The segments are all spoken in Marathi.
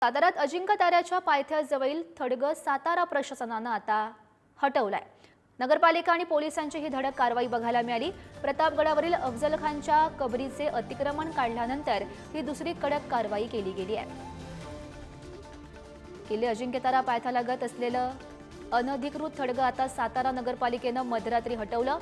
साताऱ्यात अजिंक्य ताऱ्याच्या पायथ्याजवळील थडगं सातारा प्रशासनानं आता हटवलाय। नगरपालिका आणि पोलिसांची ही धडक कारवाई बघायला मिळाली। प्रतापगडावरील अफजल खानच्या कबरीचे अतिक्रमण काढल्यानंतर ही दुसरी कडक कारवाई केली गेली आहे। किल्ले अजिंक्य तारा पायथ्यालगत असलेलं अनधिकृत थडगं आता सातारा नगरपालिकेनं मध्यरात्री हटवलं।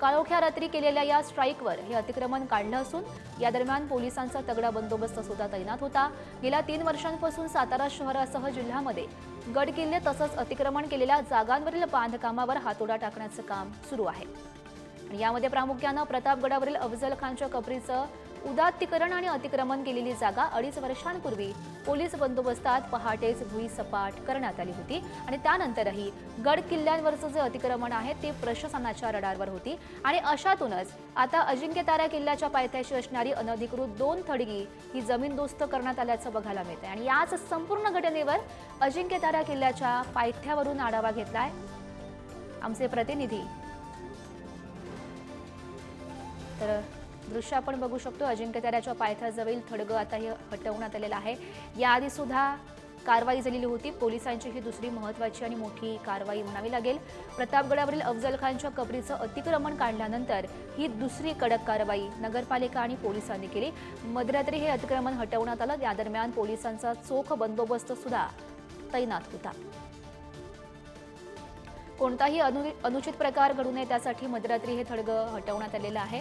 काळोख्या रात्री केलेल्या या स्ट्राईकवर हे अतिक्रमण काढलं असून या दरम्यान पोलिसांचा तगडा बंदोबस्त सुद्धा तैनात होता। गेल्या 3 वर्षांपासून सातारा शहरासह जिल्ह्यामध्ये गड किल्ले तसंच अतिक्रमण केलेल्या जागांवरील बांधकामावर हातोडा टाकण्याचं काम सुरू आहे। आणि यामध्ये प्रामुख्यानं प्रतापगडावरील अफजल खानच्या कबरीचं उदात्तीकरण आणि अतिक्रमण केलेली जागा 2.5 वर्षांपूर्वी पोलीस बंदोबस्तात पहाटेच भुईसपाट करण्यात आली होती आणि त्यानंतरही गड किल्ल्यांवरचं जे अतिक्रमण आहे ते प्रशासनाच्या रडारवर होती आणि अशातूनच आता अजिंक्य तारा किल्ल्याच्या पायथ्याशी असणारी अनधिकृत 2 थडगी ही जमीनदोस्त करण्यात आल्याचं बघायला मिळतंय। आणि याच संपूर्ण घटनेवर अजिंक्य तारा किल्ल्याच्या पायथ्यावरून आढावा घेतलाय आमचे प्रतिनिधी। तर दृश्य आपण बघू शकतो, अजिंक्य ताऱ्याच्या पायथ्याजवळील थडगं आता हे हटवण्यात आलेलं आहे। याआधी सुद्धा कारवाई झालेली होती। पोलिसांची ही दुसरी महत्त्वाची आणि मोठी कारवाई म्हणावी लागेल। प्रतापगडावरील अफजल खानच्या कबरीचं अतिक्रमण काढल्यानंतर ही दुसरी कडक कारवाई नगरपालिका आणि पोलिसांनी केली। मध्यरात्री हे अतिक्रमण हटवण्यात आलं। या दरम्यान पोलिसांचा चोख बंदोबस्त सुद्धा तैनात होता। कोणताही अनुचित प्रकार घडू नये त्यासाठी मध्यरात्री हे थडगं हटवण्यात आलेलं आहे।